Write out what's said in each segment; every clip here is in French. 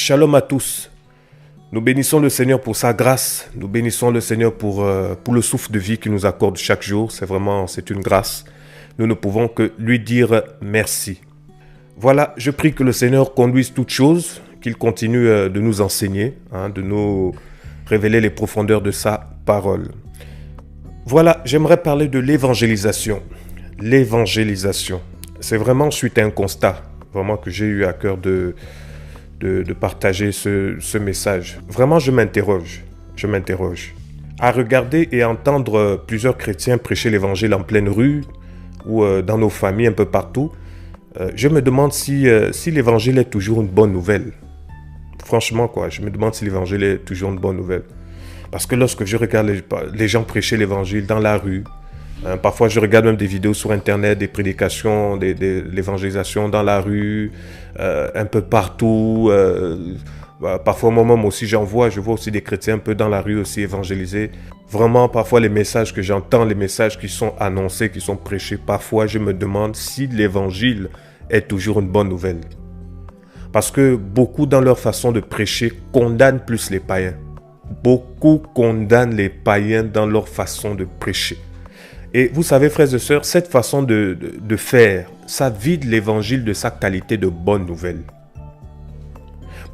Shalom à tous. Nous bénissons le Seigneur pour sa grâce. Nous bénissons le Seigneur pour le souffle de vie qu'il nous accorde chaque jour. C'est une grâce. Nous ne pouvons que lui dire merci. Voilà, je prie que le Seigneur conduise toutes choses, qu'il continue de nous enseigner, de nous révéler les profondeurs de sa parole. Voilà, j'aimerais parler de l'évangélisation. L'évangélisation. C'est vraiment suite à un constat, vraiment que j'ai eu à cœur de partager ce message. Vraiment, je m'interroge. À regarder et entendre plusieurs chrétiens prêcher l'évangile en pleine rue ou dans nos familles un peu partout, je me demande si l'évangile est toujours une bonne nouvelle. Franchement, je me demande si l'évangile est toujours une bonne nouvelle. Parce que lorsque je regarde les gens prêcher l'évangile dans la rue, parfois je regarde même des vidéos sur internet, des prédications, de l'évangélisation dans la rue, un peu partout. Parfois moi-même aussi je vois aussi des chrétiens un peu dans la rue aussi évangéliser. Vraiment parfois les messages que j'entends, les messages qui sont annoncés, qui sont prêchés, parfois je me demande si l'évangile est toujours une bonne nouvelle. Parce que beaucoup dans leur façon de prêcher condamnent plus les païens. Beaucoup condamnent les païens dans leur façon de prêcher. Et vous savez, frères et sœurs, cette façon de faire, ça vide l'évangile de sa qualité de bonne nouvelle.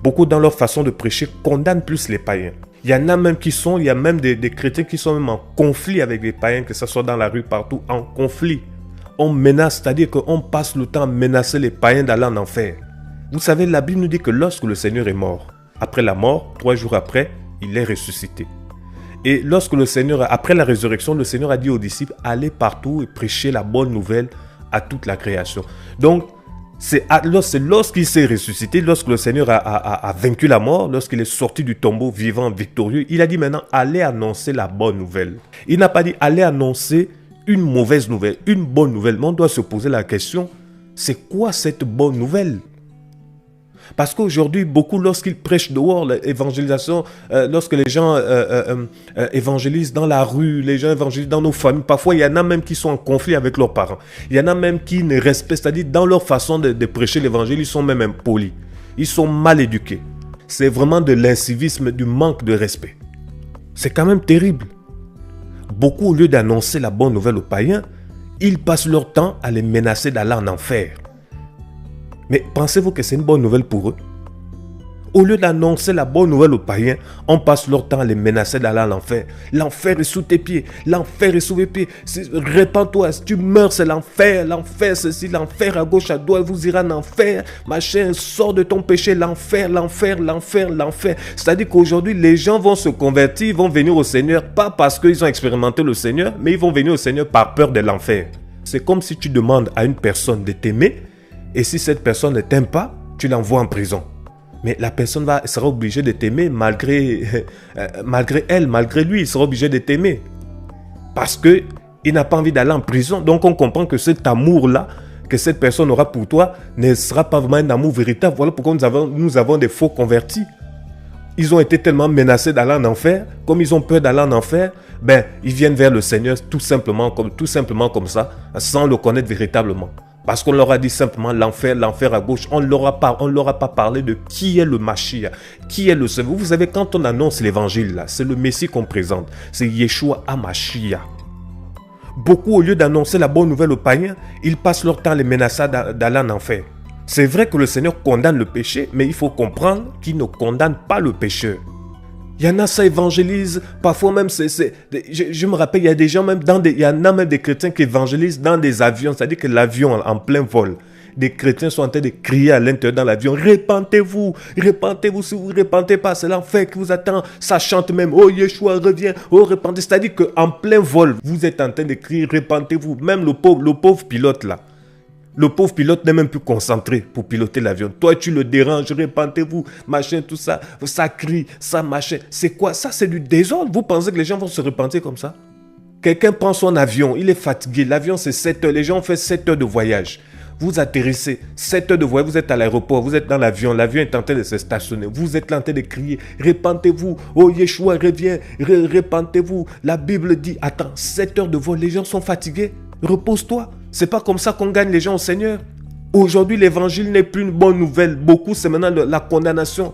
Beaucoup dans leur façon de prêcher condamnent plus les païens. Il y a même des chrétiens qui sont même en conflit avec les païens, que ce soit dans la rue, partout, en conflit. On menace, c'est-à-dire qu'on passe le temps à menacer les païens d'aller en enfer. Vous savez, la Bible nous dit que lorsque le Seigneur est mort, après la mort, 3 jours après, il est ressuscité. Et lorsque après la résurrection, le Seigneur a dit aux disciples, allez partout et prêchez la bonne nouvelle à toute la création. Donc, c'est lorsqu'il s'est ressuscité, lorsque le Seigneur a vaincu la mort, lorsqu'il est sorti du tombeau vivant, victorieux, il a dit maintenant, allez annoncer la bonne nouvelle. Il n'a pas dit, allez annoncer une mauvaise nouvelle, une bonne nouvelle. Mais on doit se poser la question, c'est quoi cette bonne nouvelle ? Parce qu'aujourd'hui, beaucoup, lorsqu'ils prêchent dehors l'évangélisation, lorsque les gens évangélisent dans la rue, les gens évangélisent dans nos familles, parfois il y en a même qui sont en conflit avec leurs parents. Il y en a même qui ne respectent, c'est-à-dire dans leur façon de prêcher l'évangile, ils sont même impolis. Ils sont mal éduqués. C'est vraiment de l'incivisme, du manque de respect. C'est quand même terrible. Beaucoup, au lieu d'annoncer la bonne nouvelle aux païens, ils passent leur temps à les menacer d'aller en enfer. Mais pensez-vous que c'est une bonne nouvelle pour eux? Au lieu d'annoncer la bonne nouvelle aux païens, on passe leur temps à les menacer d'aller en enfer. L'enfer est sous tes pieds. L'enfer est sous tes pieds. Répands-toi. Si tu meurs, c'est l'enfer. L'enfer, ceci, l'enfer à gauche, à droite. Vous irez en enfer. Machin, sors de ton péché. L'enfer. C'est-à-dire qu'aujourd'hui, les gens vont se convertir, vont venir au Seigneur, pas parce qu'ils ont expérimenté le Seigneur, mais ils vont venir au Seigneur par peur de l'enfer. C'est comme si tu demandes à une personne de t'aimer. Et si cette personne ne t'aime pas, tu l'envoies en prison. Mais la personne sera obligée de t'aimer malgré elle, malgré lui, il sera obligé de t'aimer. Parce qu'il n'a pas envie d'aller en prison. Donc on comprend que cet amour-là, que cette personne aura pour toi, ne sera pas vraiment un amour véritable. Voilà pourquoi nous avons des faux convertis. Ils ont été tellement menacés d'aller en enfer, comme ils ont peur d'aller en enfer, ils viennent vers le Seigneur tout simplement comme ça, sans le connaître véritablement. Parce qu'on leur a dit simplement l'enfer à gauche. On ne leur a pas parlé de qui est le Mashiach, qui est le Sauveur. Vous savez, quand on annonce l'évangile, là, c'est le Messie qu'on présente. C'est Yeshua HaMashiach. Beaucoup, au lieu d'annoncer la bonne nouvelle aux païens, ils passent leur temps à les menacer d'aller en enfer. C'est vrai que le Seigneur condamne le péché, mais il faut comprendre qu'il ne condamne pas le pécheur. Il y en a, ça évangélise, parfois même, je me rappelle, il y a des gens même, il y en a même des chrétiens qui évangélisent dans des avions, c'est-à-dire que l'avion en plein vol, des chrétiens sont en train de crier à l'intérieur dans l'avion, repentez-vous, si vous ne repentez pas, c'est l'enfer qui vous attend, ça chante même, oh Yeshua revient, oh repentez, c'est-à-dire qu'en plein vol, vous êtes en train de crier, repentez-vous, même le pauvre pilote là. Le pauvre pilote n'est même plus concentré pour piloter l'avion. Toi, tu le déranges, repentez-vous, machin, tout ça. Ça crie, ça machin. C'est quoi? Ça, c'est du désordre. Vous pensez que les gens vont se repentir comme ça? Quelqu'un prend son avion, il est fatigué. L'avion, c'est 7 heures. Les gens ont fait 7 heures de voyage. Vous atterrissez, 7 heures de voyage, vous êtes à l'aéroport, vous êtes dans l'avion est en train de se stationner. Vous êtes là en train de crier, repentez-vous. Oh, Yeshua revient, repentez-vous. La Bible dit, attends, 7 heures de vol, les gens sont fatigués. Repose-toi. C'est pas comme ça qu'on gagne les gens au Seigneur. Aujourd'hui, l'évangile n'est plus une bonne nouvelle. Beaucoup, c'est maintenant la condamnation.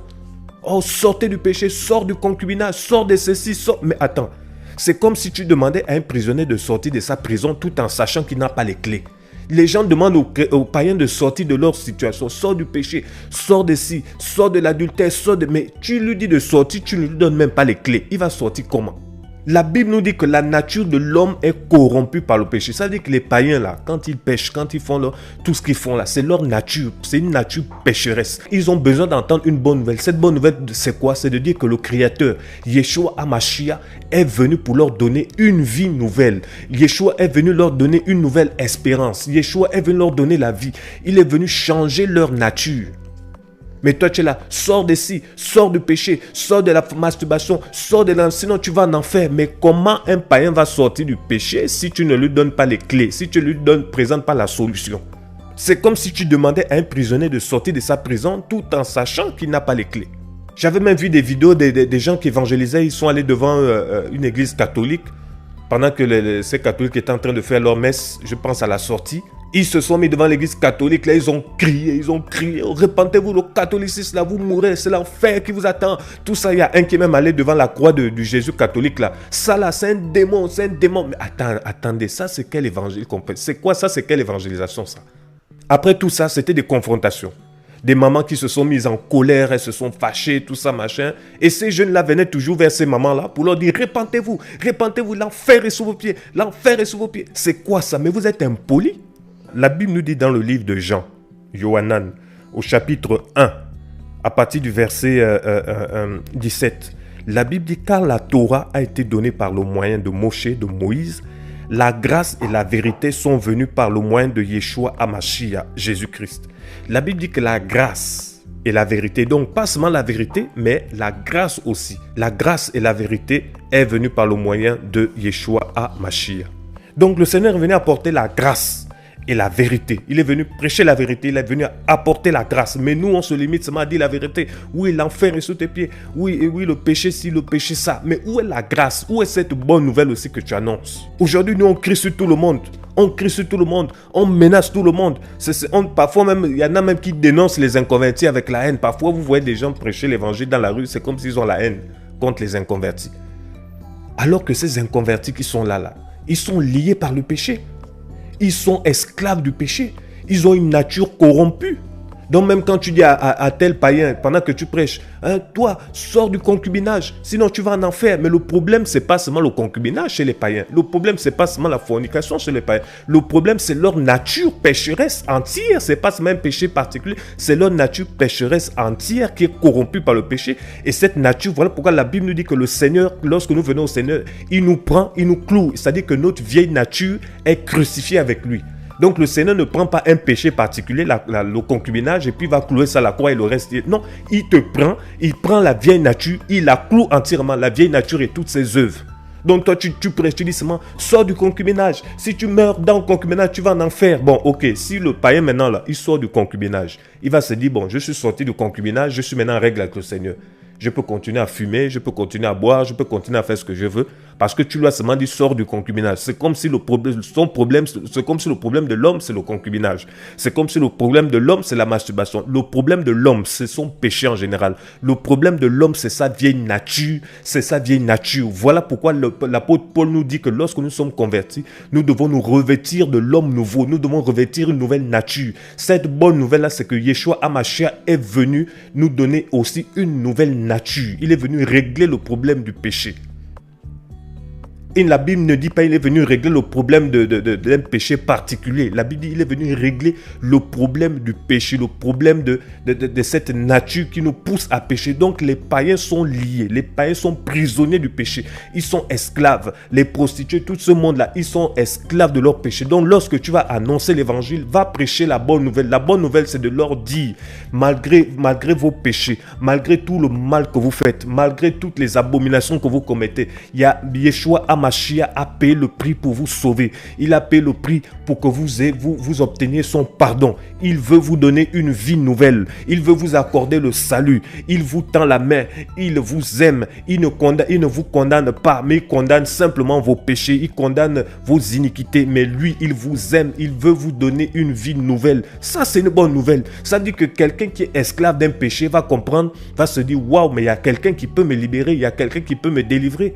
Oh, sortez du péché, sors du concubinage, sors de ceci, sors. Mais attends, c'est comme si tu demandais à un prisonnier de sortir de sa prison tout en sachant qu'il n'a pas les clés. Les gens demandent aux païens de sortir de leur situation. Sors du péché, sors de ci, sors de l'adultère, sors de... Mais tu lui dis de sortir, tu ne lui donnes même pas les clés. Il va sortir comment? La Bible nous dit que la nature de l'homme est corrompue par le péché. Ça veut dire que les païens là, quand ils pêchent, quand ils font tout ce qu'ils font là, c'est leur nature. C'est une nature pécheresse. Ils ont besoin d'entendre une bonne nouvelle. Cette bonne nouvelle, c'est quoi? C'est de dire que le Créateur, Yeshua HaMashiach, est venu pour leur donner une vie nouvelle. Yeshua est venu leur donner une nouvelle espérance. Yeshua est venu leur donner la vie. Il est venu changer leur nature. Mais toi, tu es là, sors d'ici, sors du péché, sors de la masturbation, sors de sinon tu vas en enfer. Mais comment un païen va sortir du péché si tu ne lui donnes pas les clés, si tu ne lui présentes pas la solution? C'est comme si tu demandais à un prisonnier de sortir de sa prison tout en sachant qu'il n'a pas les clés. J'avais même vu des vidéos des gens qui évangélisaient, ils sont allés devant une église catholique pendant que ces catholiques étaient en train de faire leur messe, je pense à la sortie. Ils se sont mis devant l'église catholique, là, ils ont crié, oh, repentez-vous, le catholicisme, là, vous mourrez, c'est l'enfer qui vous attend. Tout ça, il y a un qui est même allé devant la croix du Jésus catholique, là. Ça, là, c'est un démon, c'est un démon. Mais attendez, ça, c'est quel évangile? C'est quoi ça, c'est quelle évangélisation, ça? Après tout ça, c'était des confrontations. Des mamans qui se sont mises en colère, elles se sont fâchées, tout ça, machin. Et ces jeunes-là venaient toujours vers ces mamans-là pour leur dire, repentez-vous, l'enfer est sous vos pieds, l'enfer est sous vos pieds. C'est quoi ça? Mais vous êtes impolis? La Bible nous dit dans le livre de Jean, Yohanan, au chapitre 1, à partir du verset 17, la Bible dit « Car la Torah a été donnée par le moyen de Moshe, de Moïse, la grâce et la vérité sont venues par le moyen de Yeshua HaMashiach, Jésus-Christ. » La Bible dit que la grâce et la vérité, donc pas seulement la vérité, mais la grâce aussi. La grâce et la vérité est venue par le moyen de Yeshua HaMashiach. Donc le Seigneur est venu apporter la grâce et la vérité. Il est venu prêcher la vérité, il est venu apporter la grâce. Mais nous, on se limite seulement à dire la vérité. Oui, l'enfer est sous tes pieds. Oui, le péché ci, le péché ça. Mais où est la grâce? Où est cette bonne nouvelle aussi que tu annonces? Aujourd'hui, nous, on crie sur tout le monde. On crie sur tout le monde. On menace tout le monde. Parfois même, il y en a même qui dénoncent les inconvertis avec la haine. Parfois, vous voyez des gens prêcher l'évangile dans la rue. C'est comme s'ils ont la haine contre les inconvertis. Alors que ces inconvertis qui sont là, ils sont liés par le péché. Ils sont esclaves du péché. Ils ont une nature corrompue. Donc même quand tu dis à tel païen, pendant que tu prêches, hein, toi, sors du concubinage, sinon tu vas en enfer. Mais le problème, ce n'est pas seulement le concubinage chez les païens. Le problème, ce n'est pas seulement la fornication chez les païens. Le problème, c'est leur nature pécheresse entière. Ce n'est pas seulement un péché particulier. C'est leur nature pécheresse entière qui est corrompue par le péché. Et cette nature, voilà pourquoi la Bible nous dit que le Seigneur, lorsque nous venons au Seigneur, il nous prend, il nous cloue. C'est-à-dire que notre vieille nature est crucifiée avec lui. Donc le Seigneur ne prend pas un péché particulier, le concubinage, et puis va clouer ça à la croix et le reste. Non, il prend la vieille nature, il la cloue entièrement, la vieille nature et toutes ses œuvres. Donc toi, tu prêches, tu dis seulement, sors du concubinage. Si tu meurs dans le concubinage, tu vas en enfer. Bon, ok, si le païen maintenant, là, il sort du concubinage, il va se dire, bon, je suis sorti du concubinage, je suis maintenant en règle avec le Seigneur. Je peux continuer à fumer, je peux continuer à boire, je peux continuer à faire ce que je veux. Parce que tu lui as seulement dit, sors du concubinage. C'est comme si le problème de l'homme, c'est le concubinage. C'est comme si le problème de l'homme, c'est la masturbation. Le problème de l'homme, c'est son péché en général. Le problème de l'homme, c'est sa vieille nature. C'est sa vieille nature. Voilà pourquoi l'apôtre Paul nous dit que lorsque nous sommes convertis, nous devons nous revêtir de l'homme nouveau. Nous devons revêtir une nouvelle nature. Cette bonne nouvelle-là, c'est que Yeshua HaMashiach est venu nous donner aussi une nouvelle nature. Il est venu régler le problème du péché. Et la Bible ne dit pas qu'il est venu régler le problème d'un péché particulier. La Bible dit qu'il est venu régler le problème du péché, le problème de cette nature qui nous pousse à pécher. Donc les païens sont liés, les païens sont prisonniers du péché. Ils sont esclaves. Les prostituées, tout ce monde-là, ils sont esclaves de leur péché. Donc lorsque tu vas annoncer l'évangile, va prêcher la bonne nouvelle. La bonne nouvelle, c'est de leur dire, malgré vos péchés, malgré tout le mal que vous faites, malgré toutes les abominations que vous commettez, il y a Yeshua HaMashiach Hamashiach a payé le prix pour vous sauver. Il a payé le prix pour que vous obteniez son pardon. Il veut vous donner une vie nouvelle. Il veut vous accorder le salut. Il vous tend la main. Il vous aime. Il ne vous condamne pas, mais il condamne simplement vos péchés. Il condamne vos iniquités. Mais lui, il vous aime. Il veut vous donner une vie nouvelle. Ça, c'est une bonne nouvelle. Ça dit que quelqu'un qui est esclave d'un péché va comprendre, va se dire, waouh, mais il y a quelqu'un qui peut me libérer. Il y a quelqu'un qui peut me délivrer.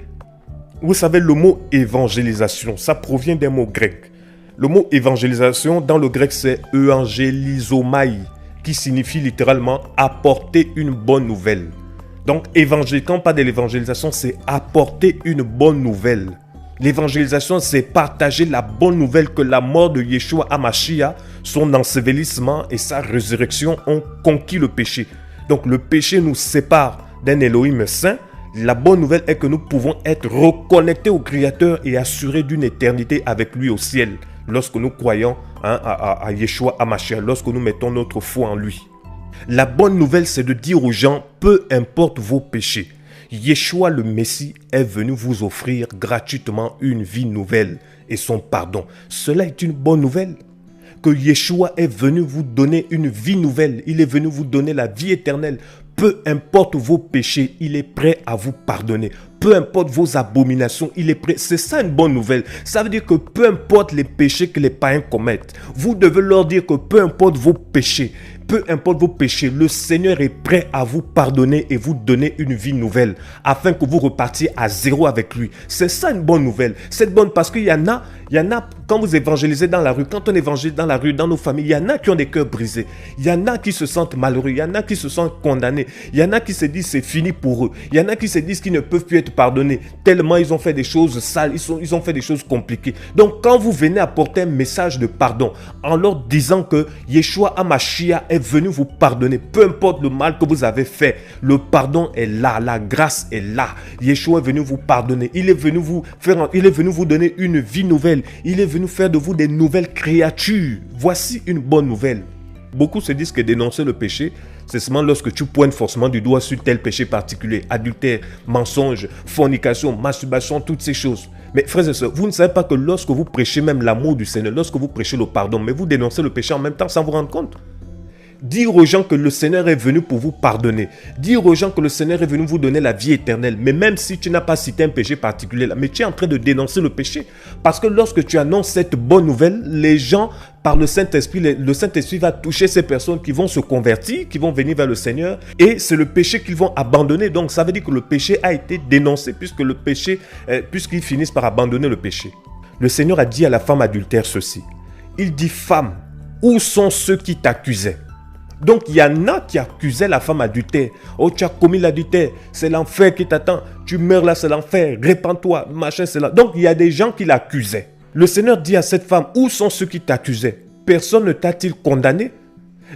Vous savez, le mot évangélisation, ça provient d'un mot grec. Le mot évangélisation, dans le grec, c'est euangelizomai, qui signifie littéralement apporter une bonne nouvelle. Donc, quand on parle de l'évangélisation, c'est apporter une bonne nouvelle. L'évangélisation, c'est partager la bonne nouvelle que la mort de Yeshua HaMashiach, son ensevelissement et sa résurrection ont conquis le péché. Donc, le péché nous sépare d'un Elohim saint. La bonne nouvelle est que nous pouvons être reconnectés au Créateur et assurés d'une éternité avec lui au ciel lorsque nous croyons à Yeshua HaMashiach, lorsque nous mettons notre foi en lui. La bonne nouvelle, c'est de dire aux gens, peu importe vos péchés, Yeshua le Messie est venu vous offrir gratuitement une vie nouvelle et son pardon. Cela est une bonne nouvelle. Que Yeshua est venu vous donner une vie nouvelle. Il est venu vous donner la vie éternelle. Peu importe vos péchés, il est prêt à vous pardonner. Peu importe vos abominations, il est prêt. C'est ça une bonne nouvelle. Ça veut dire que peu importe les péchés que les païens commettent, vous devez leur dire que peu importe vos péchés, le Seigneur est prêt à vous pardonner et vous donner une vie nouvelle afin que vous repartiez à zéro avec lui. C'est ça une bonne nouvelle. C'est bonne parce qu'il y en a, quand vous évangélisez dans la rue, quand on évangélise dans la rue, dans nos familles, il y en a qui ont des cœurs brisés. Il y en a qui se sentent malheureux. Il y en a qui se sentent condamnés. Il y en a qui se disent c'est fini pour eux. Il y en a qui se disent qu'ils ne peuvent plus être pardonnés tellement ils ont fait des choses sales, ils ont fait des choses compliquées. Donc quand vous venez apporter un message de pardon en leur disant que Yeshua HaMashiach est venu vous pardonner, peu importe le mal que vous avez fait, le pardon est là, la grâce est là. Yeshua est venu vous pardonner, il est venu vous donner une vie nouvelle, il est venu faire de vous des nouvelles créatures. Voici une bonne nouvelle. Beaucoup se disent que dénoncer le péché, c'est seulement lorsque tu pointes forcément du doigt sur tel péché particulier, adultère, mensonge, fornication, masturbation, toutes ces choses. Mais frères et sœurs, vous ne savez pas que lorsque vous prêchez même l'amour du Seigneur, lorsque vous prêchez le pardon, mais vous dénoncez le péché en même temps sans vous rendre compte. Dire aux gens que le Seigneur est venu pour vous pardonner. Dire aux gens que le Seigneur est venu vous donner la vie éternelle. Mais même si tu n'as pas cité un péché particulier là, mais tu es en train de dénoncer le péché. Parce que lorsque tu annonces cette bonne nouvelle, les gens, par le Saint-Esprit, le Saint-Esprit va toucher ces personnes qui vont se convertir, qui vont venir vers le Seigneur. Et c'est le péché qu'ils vont abandonner. Donc ça veut dire que le péché a été dénoncé puisqu'ils finissent par abandonner le péché. Le Seigneur a dit à la femme adultère ceci. Il dit, femme, où sont ceux qui t'accusaient? Donc, il y en a qui accusaient la femme adultère. Oh, tu as commis l'adultère, c'est l'enfer qui t'attend. Tu meurs là, c'est l'enfer. Répands-toi, machin, c'est là. Donc, il y a des gens qui l'accusaient. Le Seigneur dit à cette femme, où sont ceux qui t'accusaient? Personne ne t'a-t-il condamné?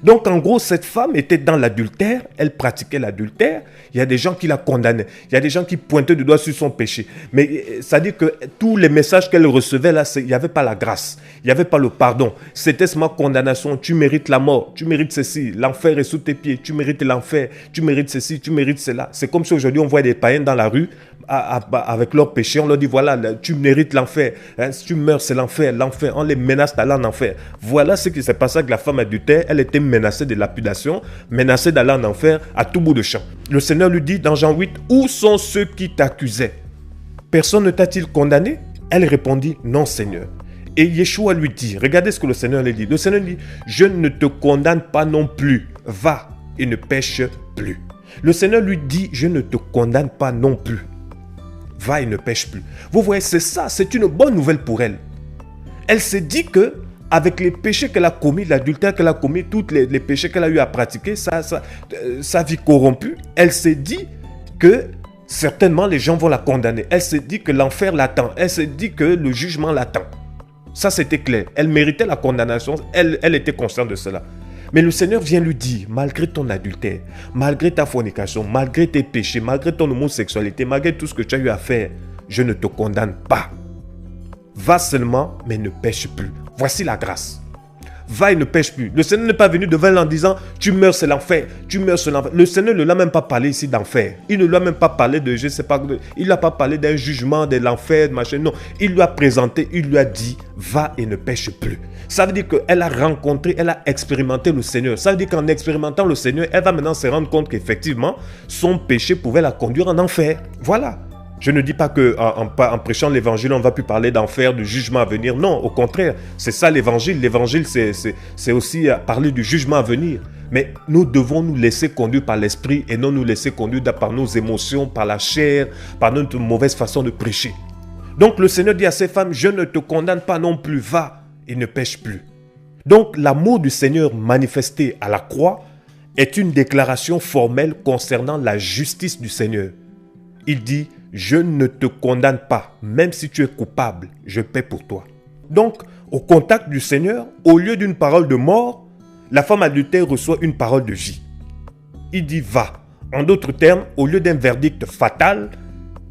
Donc, en gros, cette femme était dans l'adultère, elle pratiquait l'adultère. Il y a des gens qui la condamnaient. Il y a des gens qui pointaient du doigt sur son péché. Mais ça dit que tous les messages qu'elle recevait là, il n'y avait pas la grâce. Il n'y avait pas le pardon. C'était seulement condamnation. Tu mérites la mort. Tu mérites ceci. L'enfer est sous tes pieds. Tu mérites l'enfer. Tu mérites ceci. Tu mérites cela. C'est comme si aujourd'hui on voit des païens dans la rue avec leurs péchés. On leur dit voilà, tu mérites l'enfer. Si tu meurs, c'est l'enfer. L'enfer. On les menace d'aller en enfer. Voilà ce qui s'est passé avec la femme adultère. Elle était menacée de lapidation, menacée d'aller en enfer à tout bout de champ. Le Seigneur lui dit dans Jean 8, où sont ceux qui t'accusaient? Personne ne t'a-t-il condamné? Elle répondit, non Seigneur. Et Yeshua lui dit, regardez ce que le Seigneur lui dit. Le Seigneur lui dit, je ne te condamne pas non plus. Va et ne pêche plus. Le Seigneur lui dit, je ne te condamne pas non plus. Va et ne pêche plus. Vous voyez, c'est ça, c'est une bonne nouvelle pour elle. Elle s'est dit que avec les péchés qu'elle a commis, l'adultère qu'elle a commis, tous les péchés qu'elle a eu à pratiquer, sa vie corrompue, elle s'est dit que certainement les gens vont la condamner. Elle s'est dit que l'enfer l'attend. Elle s'est dit que le jugement l'attend. Ça, c'était clair. Elle méritait la condamnation. Elle était consciente de cela. Mais le Seigneur vient lui dire, malgré ton adultère, malgré ta fornication, malgré tes péchés, malgré ton homosexualité, malgré tout ce que tu as eu à faire, je ne te condamne pas. Va seulement, mais ne pêche plus. Voici la grâce. va et ne pêche plus. Le Seigneur n'est pas venu devant elle en disant, tu meurs, c'est l'enfer, tu meurs, c'est l'enfer. Le Seigneur ne l'a même pas parlé ici d'enfer. Il ne lui a même pas parlé de, je sais pas, il n'a pas parlé d'un jugement, de l'enfer, de machin. Non, il lui a présenté, il lui a dit, va et ne pêche plus. Ça veut dire qu'elle a rencontré, elle a expérimenté le Seigneur. Ça veut dire qu'en expérimentant le Seigneur, elle va maintenant se rendre compte qu'effectivement, son péché pouvait la conduire en enfer. Voilà. Je ne dis pas qu'en prêchant l'évangile, on ne va plus parler d'enfer, de jugement à venir. Non, au contraire, c'est ça l'évangile. L'évangile, c'est aussi parler du jugement à venir. Mais nous devons nous laisser conduire par l'esprit et non nous laisser conduire par nos émotions, par la chair, par notre mauvaise façon de prêcher. Donc le Seigneur dit à ces femmes, je ne te condamne pas non plus, va et ne pêche plus. Donc l'amour du Seigneur manifesté à la croix est une déclaration formelle concernant la justice du Seigneur. Il dit, je ne te condamne pas, même si tu es coupable, je paie pour toi. Donc, au contact du Seigneur, au lieu d'une parole de mort, la femme adultère reçoit une parole de vie. Il dit, va. En d'autres termes, au lieu d'un verdict fatal,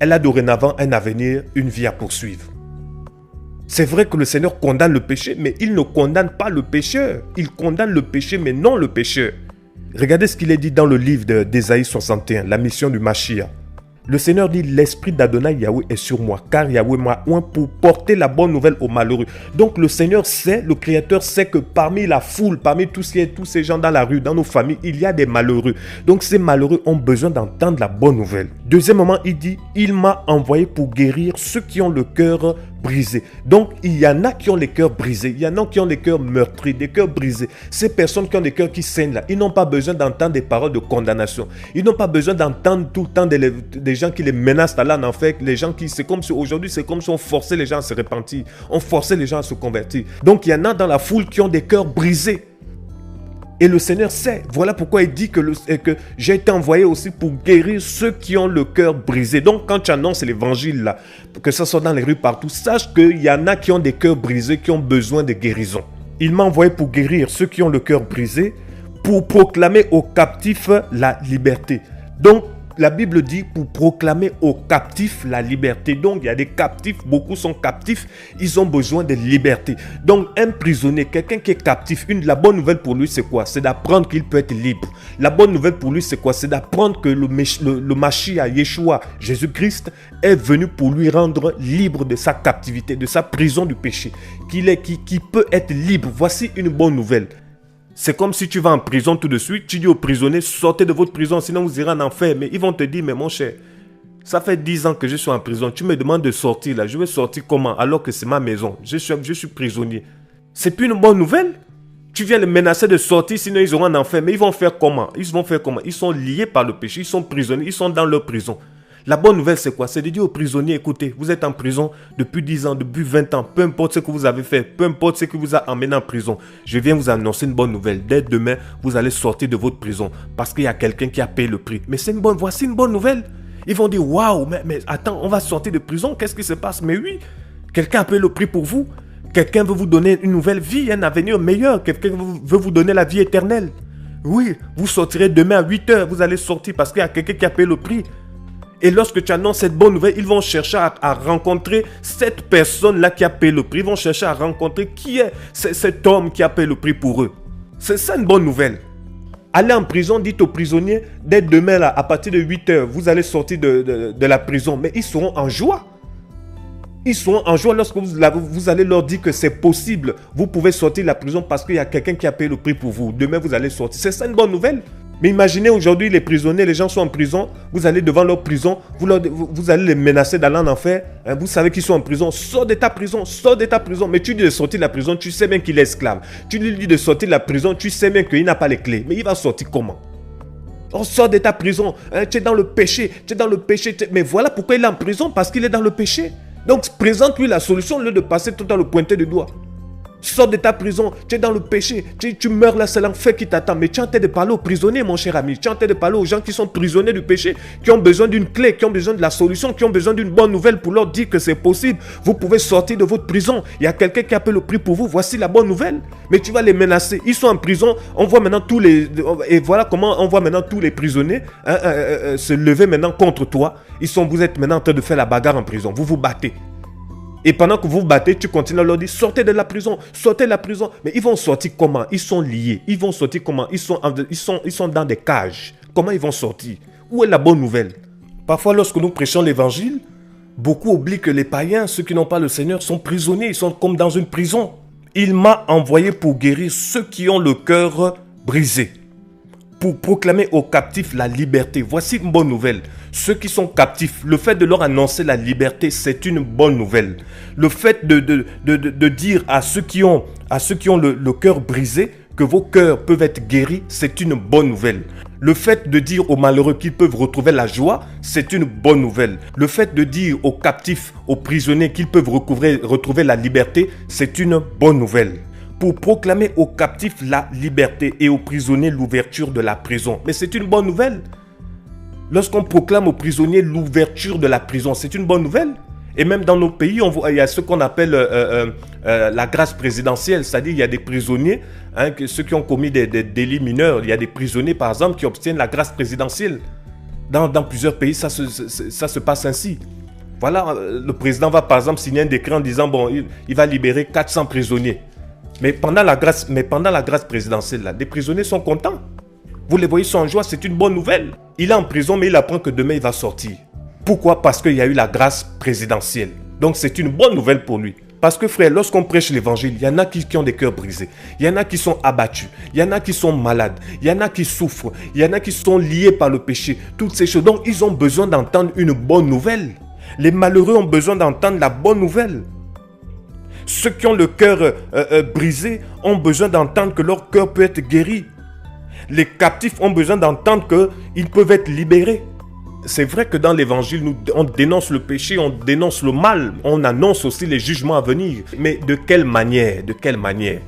elle a dorénavant un avenir, une vie à poursuivre. C'est vrai que le Seigneur condamne le péché, mais il ne condamne pas le pécheur. Il condamne le péché, mais non le pécheur. Regardez ce qu'il est dit dans le livre d'Ésaïe 61, la mission du Mashiach. Le Seigneur dit, l'esprit d'Adonai Yahweh est sur moi, car Yahweh m'a oint pour porter la bonne nouvelle aux malheureux. Donc le Seigneur sait, le Créateur sait que parmi la foule, parmi tous ces gens dans la rue, dans nos familles, il y a des malheureux. Donc ces malheureux ont besoin d'entendre la bonne nouvelle. Deuxièmement, il dit, il m'a envoyé pour guérir ceux qui ont le cœur brisé. Donc il y en a qui ont les cœurs brisés, il y en a qui ont les cœurs meurtris, des cœurs brisés. Ces personnes qui ont des cœurs qui saignent là, ils n'ont pas besoin d'entendre des paroles de condamnation. Ils n'ont pas besoin d'entendre tout le temps des gens qui les menacent d'aller en enfer. Les gens qui, c'est comme si aujourd'hui, c'est comme si on forçait les gens à se repentir, on forçait les gens à se convertir. Donc il y en a dans la foule qui ont des cœurs brisés. Et le Seigneur sait. Voilà pourquoi il dit que j'ai été envoyé aussi pour guérir ceux qui ont le cœur brisé. Donc quand tu annonces l'évangile là, que ça soit dans les rues partout, sache qu'il y en a qui ont des cœurs brisés, qui ont besoin de guérison. Il m'a envoyé pour guérir ceux qui ont le cœur brisé, pour proclamer aux captifs la liberté. Donc la Bible dit pour proclamer aux captifs la liberté. Donc il y a des captifs, beaucoup sont captifs, ils ont besoin de liberté. Donc un prisonnier, quelqu'un qui est captif, la bonne nouvelle pour lui c'est quoi? C'est d'apprendre qu'il peut être libre. La bonne nouvelle pour lui c'est quoi? C'est d'apprendre que le Mashiach, Yeshua, Jésus-Christ est venu pour lui rendre libre de sa captivité, de sa prison du péché. Qu'il peut être libre. Voici une bonne nouvelle. C'est comme si tu vas en prison tout de suite, tu dis aux prisonniers, sortez de votre prison, sinon vous irez en enfer. Mais ils vont te dire, mais mon cher, ça fait 10 ans que je suis en prison, tu me demandes de sortir là, je vais sortir comment alors que c'est ma maison, je suis prisonnier. C'est plus une bonne nouvelle. Tu viens les menacer de sortir, sinon ils auront un enfer. Mais ils vont faire comment? Ils sont liés par le péché, ils sont prisonniers, ils sont dans leur prison. La bonne nouvelle, c'est quoi? C'est de dire aux prisonniers, écoutez, vous êtes en prison depuis 10 ans, depuis 20 ans, peu importe ce que vous avez fait, peu importe ce qui vous a emmené en prison, je viens vous annoncer une bonne nouvelle. Dès demain, vous allez sortir de votre prison parce qu'il y a quelqu'un qui a payé le prix. Mais voici une bonne nouvelle. Ils vont dire, waouh, mais attends, on va sortir de prison, qu'est-ce qui se passe? Mais oui, quelqu'un a payé le prix pour vous. Quelqu'un veut vous donner une nouvelle vie, un avenir meilleur. Quelqu'un veut vous donner la vie éternelle. Oui, vous sortirez demain à 8 heures, vous allez sortir parce qu'il y a quelqu'un qui a payé le prix. Et lorsque tu annonces cette bonne nouvelle, ils vont chercher à rencontrer cette personne-là qui a payé le prix. Ils vont chercher à rencontrer qui est cet homme qui a payé le prix pour eux. C'est ça une bonne nouvelle. Allez en prison, dites aux prisonniers, dès demain, là, à partir de 8 heures, vous allez sortir de la prison. Mais ils seront en joie. Ils seront en joie lorsque vous allez leur dire que c'est possible. Vous pouvez sortir de la prison parce qu'il y a quelqu'un qui a payé le prix pour vous. Demain, vous allez sortir. C'est ça une bonne nouvelle. Mais imaginez aujourd'hui les prisonniers, les gens sont en prison, vous allez devant leur prison, vous allez les menacer d'aller en enfer, hein, vous savez qu'ils sont en prison, sors de ta prison, mais tu dis de sortir de la prison, tu sais bien qu'il est esclave, tu lui dis de sortir de la prison, tu sais bien qu'il n'a pas les clés, mais il va sortir comment? On sort de ta prison, hein, tu es dans le péché, mais voilà pourquoi il est en prison, parce qu'il est dans le péché. Donc présente-lui la solution au lieu de passer tout le temps le pointer du doigt. Sors de ta prison, tu es dans le péché, tu meurs là, c'est l'enfer qui t'attend. Mais tu es en train de parler aux prisonniers, mon cher ami. Tu es en train de parler aux gens qui sont prisonniers du péché, qui ont besoin d'une clé, qui ont besoin de la solution, qui ont besoin d'une bonne nouvelle pour leur dire que c'est possible. Vous pouvez sortir de votre prison. Il y a quelqu'un qui a payé le prix pour vous. Voici la bonne nouvelle. Mais tu vas les menacer. Ils sont en prison. On voit maintenant et voilà comment on voit maintenant tous les prisonniers se lever maintenant contre toi. Vous êtes maintenant en train de faire la bagarre en prison. Vous vous battez. Et pendant que vous vous battez, tu continues à leur dire, sortez de la prison, sortez de la prison. Mais ils vont sortir comment? Ils sont liés. Ils vont sortir comment? Ils sont dans des cages. Comment ils vont sortir? Où est la bonne nouvelle? Parfois, lorsque nous prêchons l'évangile, beaucoup oublient que les païens, ceux qui n'ont pas le Seigneur, sont prisonniers. Ils sont comme dans une prison. Il m'a envoyé pour guérir ceux qui ont le cœur brisé, pour proclamer aux captifs la liberté. Voici une bonne nouvelle. Ceux qui sont captifs, le fait de leur annoncer la liberté, c'est une bonne nouvelle. Le fait de dire à ceux qui ont le cœur brisé que vos cœurs peuvent être guéris, c'est une bonne nouvelle. Le fait de dire aux malheureux qu'ils peuvent retrouver la joie, c'est une bonne nouvelle. Le fait de dire aux captifs, aux prisonniers qu'ils peuvent retrouver la liberté, c'est une bonne nouvelle. Pour proclamer aux captifs la liberté et aux prisonniers l'ouverture de la prison. Mais c'est une bonne nouvelle. Lorsqu'on proclame aux prisonniers l'ouverture de la prison, c'est une bonne nouvelle. Et même dans nos pays, il y a ce qu'on appelle la grâce présidentielle. C'est-à-dire il y a des prisonniers, ceux qui ont commis des délits mineurs. Il y a des prisonniers, par exemple, qui obtiennent la grâce présidentielle. Dans plusieurs pays, ça se passe ainsi. Voilà, le président va par exemple signer un décret en disant, bon, il va libérer 400 prisonniers. Mais pendant la grâce présidentielle, là, les prisonniers sont contents. Vous les voyez, ils sont en joie, c'est une bonne nouvelle. Il est en prison, mais il apprend que demain, il va sortir. Pourquoi? Parce qu'il y a eu la grâce présidentielle. Donc, c'est une bonne nouvelle pour lui. Parce que, frère, lorsqu'on prêche l'évangile, il y en a qui ont des cœurs brisés. Il y en a qui sont abattus. Il y en a qui sont malades. Il y en a qui souffrent. Il y en a qui sont liés par le péché. Toutes ces choses. Donc, ils ont besoin d'entendre une bonne nouvelle. Les malheureux ont besoin d'entendre la bonne nouvelle. Ceux qui ont le cœur brisé ont besoin d'entendre que leur cœur peut être guéri. Les captifs ont besoin d'entendre qu'ils peuvent être libérés. C'est vrai que dans l'évangile, on dénonce le péché, on dénonce le mal, on annonce aussi les jugements à venir. Mais de quelle manière? De quelle manière?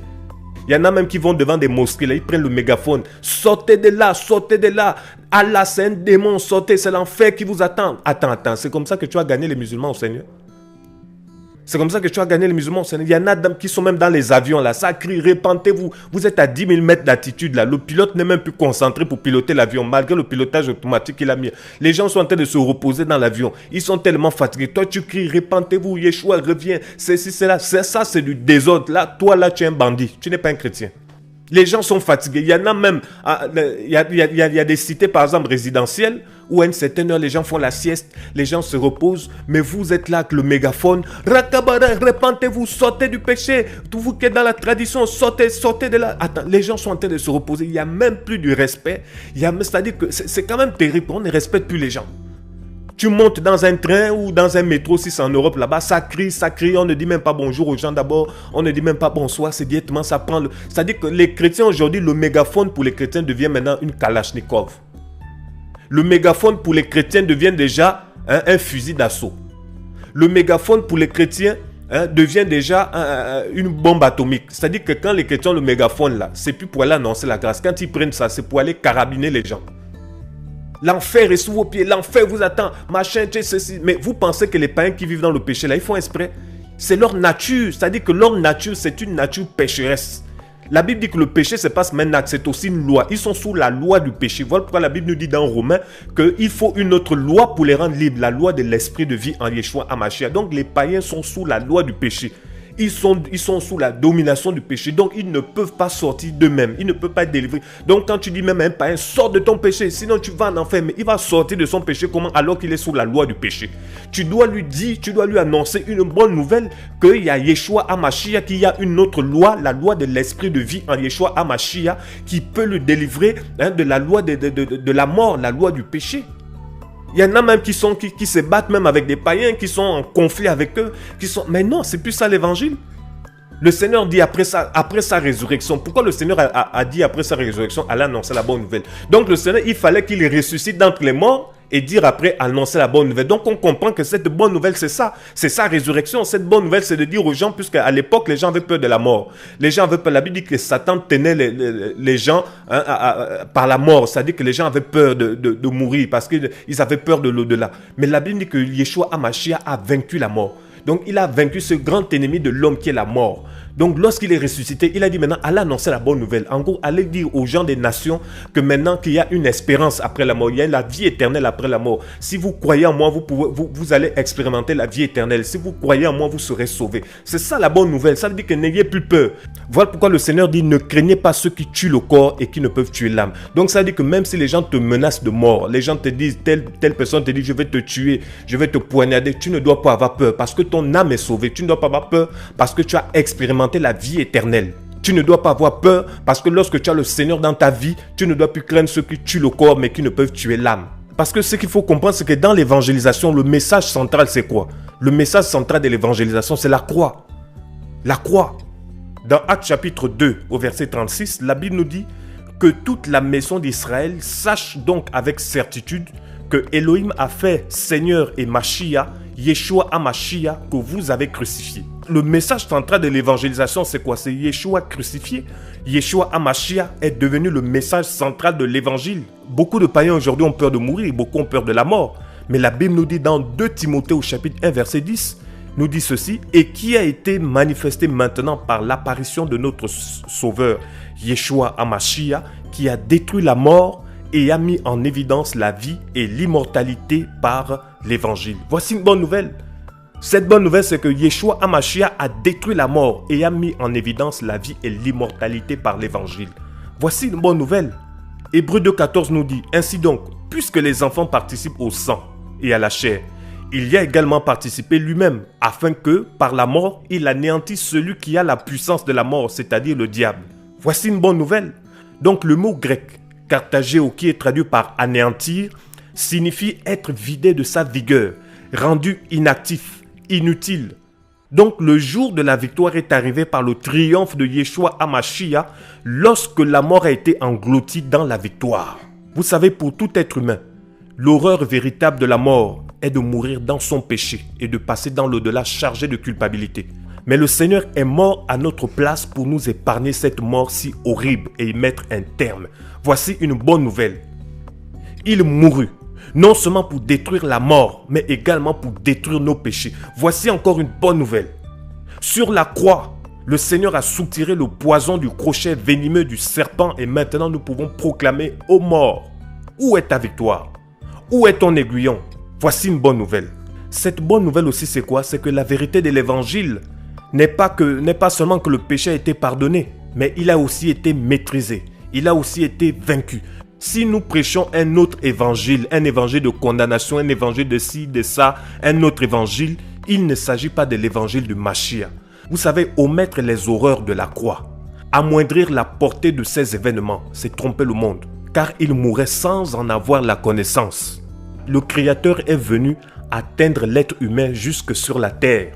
Il y en a même qui vont devant des mosquées, là, ils prennent le mégaphone. Sortez de là, sortez de là. Allah, c'est un démon, sortez, c'est l'enfer qui vous attend. Attends, c'est comme ça que tu as gagné les musulmans au Seigneur? C'est comme ça que tu as gagné les musulmans au Seigneur. Il y en a qui sont même dans les avions là. Ça crie, répentez-vous. Vous êtes à 10 000 mètres d'altitude là. Le pilote n'est même plus concentré pour piloter l'avion. Malgré le pilotage automatique qu'il a mis. Les gens sont en train de se reposer dans l'avion. Ils sont tellement fatigués. Toi tu cries, répentez-vous. Yeshua revient. C'est là. Ça c'est du désordre. Là, toi là tu es un bandit. Tu n'es pas un chrétien. Les gens sont fatigués. Il y en a même, il y a des cités par exemple résidentielles où à une certaine heure les gens font la sieste, les gens se reposent, mais vous êtes là avec le mégaphone. Rakabara, repentez-vous, sortez du péché. Tout vous qui êtes dans la tradition, sortez de là. Attends, les gens sont en train de se reposer. Il n'y a même plus du respect. C'est-à-dire que c'est quand même terrible. On ne respecte plus les gens. Tu montes dans un train ou dans un métro, si c'est en Europe là-bas, ça crie, on ne dit même pas bonjour aux gens d'abord, on ne dit même pas bonsoir, c'est directement, ça prend le... C'est-à-dire que les chrétiens aujourd'hui, le mégaphone pour les chrétiens devient maintenant une Kalachnikov. Le mégaphone pour les chrétiens devient déjà un fusil d'assaut. Le mégaphone pour les chrétiens devient déjà une bombe atomique. C'est-à-dire que quand les chrétiens ont le mégaphone là, c'est plus pour aller annoncer la grâce. Quand ils prennent ça, c'est pour aller carabiner les gens. L'enfer est sous vos pieds, l'enfer vous attend, machin, ceci. Mais vous pensez que les païens qui vivent dans le péché, là, ils font exprès? C'est leur nature, c'est-à-dire que leur nature, c'est une nature pécheresse. La Bible dit que le péché, c'est pas seulement un acte, c'est aussi une loi. Ils sont sous la loi du péché. Voilà pourquoi la Bible nous dit dans Romains qu'il faut une autre loi pour les rendre libres, la loi de l'esprit de vie en Yeshua HaMashiach. Donc les païens sont sous la loi du péché. Ils sont sous la domination du péché. Donc, ils ne peuvent pas sortir d'eux-mêmes. Ils ne peuvent pas être délivrés. Donc, quand tu dis même à un païen, sors de ton péché, sinon tu vas en enfer. Mais il va sortir de son péché comment? Alors qu'il est sous la loi du péché. Tu dois lui dire, tu dois lui annoncer une bonne nouvelle qu'il y a Yeshua HaMashiach, qu'il y a une autre loi, la loi de l'esprit de vie en Yeshua HaMashiach, qui peut le délivrer de la loi de la mort, la loi du péché. Il y en a même qui se battent même avec des païens, qui sont en conflit avec eux. Mais non, c'est plus ça l'évangile. Le Seigneur dit après sa résurrection. Pourquoi le Seigneur a dit après sa résurrection, allez annoncer la bonne nouvelle? Donc le Seigneur, il fallait qu'il ressuscite d'entre les morts et dire après, annoncer la bonne nouvelle. Donc on comprend que cette bonne nouvelle, c'est ça. C'est sa résurrection. Cette bonne nouvelle, c'est de dire aux gens, puisque à l'époque, les gens avaient peur de la mort. Les gens avaient peur. La Bible dit que Satan tenait les gens par la mort. C'est-à-dire que les gens avaient peur de mourir parce qu'ils avaient peur de l'au-delà. Mais la Bible dit que Yeshua HaMashiach a vaincu la mort. Donc, il a vaincu ce grand ennemi de l'homme qui est la mort. Donc lorsqu'il est ressuscité, il a dit maintenant, allez annoncer la bonne nouvelle. En gros, allez dire aux gens des nations que maintenant qu'il y a une espérance après la mort, il y a la vie éternelle après la mort. Si vous croyez en moi, vous allez expérimenter la vie éternelle. Si vous croyez en moi, vous serez sauvés. C'est ça la bonne nouvelle. Ça veut dire que n'ayez plus peur. Voilà pourquoi le Seigneur dit, ne craignez pas ceux qui tuent le corps et qui ne peuvent tuer l'âme. Donc ça veut dire que même si les gens te menacent de mort, les gens te disent, telle personne te dit, je vais te tuer, je vais te poignarder, tu ne dois pas avoir peur parce que ton âme est sauvée. Tu ne dois pas avoir peur parce que tu as expérimenté la vie éternelle. Tu ne dois pas avoir peur parce que lorsque tu as le Seigneur dans ta vie, tu ne dois plus craindre ceux qui tuent le corps mais qui ne peuvent tuer l'âme. Parce que ce qu'il faut comprendre, c'est que dans l'évangélisation, le message central, c'est quoi? Le message central de l'évangélisation, c'est la croix. La croix. Dans Actes chapitre 2, au verset 36, la Bible nous dit que toute la maison d'Israël sache donc avec certitude que Elohim a fait Seigneur et Mashiach, Yeshua HaMashiach, que vous avez crucifié. Le message central de l'évangélisation, c'est quoi? C'est Yeshua crucifié. Yeshua HaMashiach est devenu le message central de l'évangile. Beaucoup de païens aujourd'hui ont peur de mourir, beaucoup ont peur de la mort. Mais la Bible nous dit dans 2 Timothée au chapitre 1, verset 10, nous dit ceci, et qui a été manifesté maintenant par l'apparition de notre Sauveur, Yeshua HaMashiach, qui a détruit la mort et a mis en évidence la vie et l'immortalité par l'évangile. Voici une bonne nouvelle. Cette bonne nouvelle, c'est que Yeshua HaMashiach a détruit la mort et a mis en évidence la vie et l'immortalité par l'évangile. Voici une bonne nouvelle. Hébreux 2,14 nous dit, ainsi donc, puisque les enfants participent au sang et à la chair, il y a également participé lui-même, afin que, par la mort, il anéantisse celui qui a la puissance de la mort, c'est-à-dire le diable. Voici une bonne nouvelle. Donc le mot grec, kartagéo, qui est traduit par anéantir, signifie être vidé de sa vigueur, rendu inactif, inutile. Donc le jour de la victoire est arrivé par le triomphe de Yeshua HaMashiach lorsque la mort a été engloutie dans la victoire. Vous savez, pour tout être humain, l'horreur véritable de la mort est de mourir dans son péché et de passer dans l'au-delà chargé de culpabilité. Mais le Seigneur est mort à notre place pour nous épargner cette mort si horrible et y mettre un terme. Voici une bonne nouvelle. Il mourut, non seulement pour détruire la mort, mais également pour détruire nos péchés. Voici encore une bonne nouvelle. Sur la croix, le Seigneur a soutiré le poison du crochet venimeux du serpent et maintenant nous pouvons proclamer aux morts, où est ta victoire? Où est ton aiguillon? Voici une bonne nouvelle. Cette bonne nouvelle aussi, c'est quoi? C'est que la vérité de l'évangile n'est pas seulement que le péché a été pardonné, mais il a aussi été maîtrisé. Il a aussi été vaincu. Si nous prêchons un autre évangile, un évangile de condamnation, un évangile de ci, de ça, un autre évangile, il ne s'agit pas de l'évangile de Mashiach. Vous savez, omettre les horreurs de la croix, amoindrir la portée de ces événements, c'est tromper le monde, car il mourrait sans en avoir la connaissance. Le Créateur est venu atteindre l'être humain jusque sur la terre.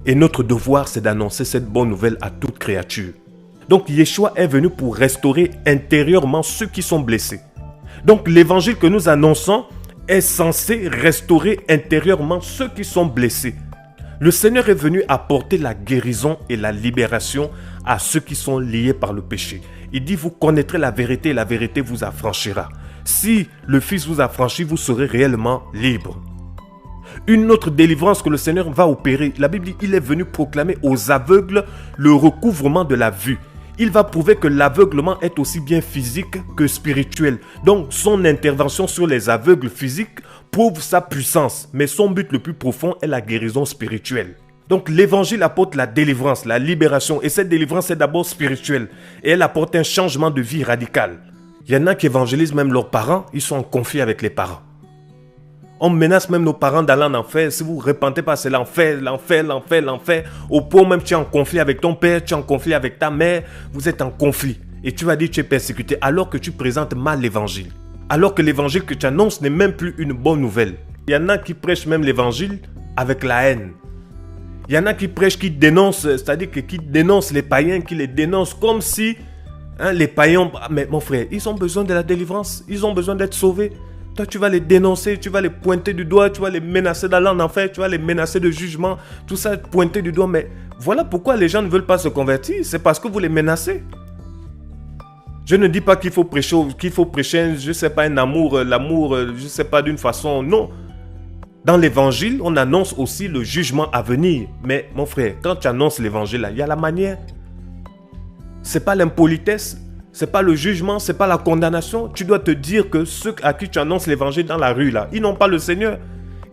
Et notre devoir, c'est d'annoncer cette bonne nouvelle à toute créature. Donc Yeshua est venu pour restaurer intérieurement ceux qui sont blessés. Donc l'évangile que nous annonçons est censé restaurer intérieurement ceux qui sont blessés. Le Seigneur est venu apporter la guérison et la libération à ceux qui sont liés par le péché. Il dit, vous connaîtrez la vérité et la vérité vous affranchira. Si le Fils vous affranchit, vous serez réellement libre. Une autre délivrance que le Seigneur va opérer, la Bible dit, il est venu proclamer aux aveugles le recouvrement de la vue. Il va prouver que l'aveuglement est aussi bien physique que spirituel. Donc son intervention sur les aveugles physiques prouve sa puissance, mais son but le plus profond est la guérison spirituelle. Donc l'évangile apporte la délivrance, la libération, et cette délivrance est d'abord spirituelle, et elle apporte un changement de vie radical. Il y en a qui évangélisent même leurs parents, ils sont en conflit avec les parents. On menace même nos parents d'aller en enfer. Si vous ne repentez pas, c'est l'enfer, l'enfer, l'enfer, l'enfer. Au point même, tu es en conflit avec ton père, tu es en conflit avec ta mère. Vous êtes en conflit. Et tu vas dire que tu es persécuté alors que tu présentes mal l'évangile. Alors que l'évangile que tu annonces n'est même plus une bonne nouvelle. Il y en a qui prêchent même l'évangile avec la haine. Il y en a qui prêchent, qui dénoncent, c'est-à-dire qui dénoncent les païens, qui les dénoncent comme si les païens... Mais mon frère, ils ont besoin de la délivrance. Ils ont besoin d'être sauvés. Toi, tu vas les dénoncer, tu vas les pointer du doigt, tu vas les menacer d'aller en enfer, tu vas les menacer de jugement, tout ça, pointer du doigt. Mais voilà pourquoi les gens ne veulent pas se convertir, c'est parce que vous les menacez. Je ne dis pas qu'il faut prêcher, je ne sais pas, un amour, l'amour, je ne sais pas, d'une façon, non. Dans l'évangile, on annonce aussi le jugement à venir. Mais mon frère, quand tu annonces l'évangile, il y a la manière. C'est pas l'impolitesse, c'est pas le jugement, c'est pas la condamnation. Tu dois te dire que ceux à qui tu annonces l'évangile dans la rue, là, ils n'ont pas le Seigneur.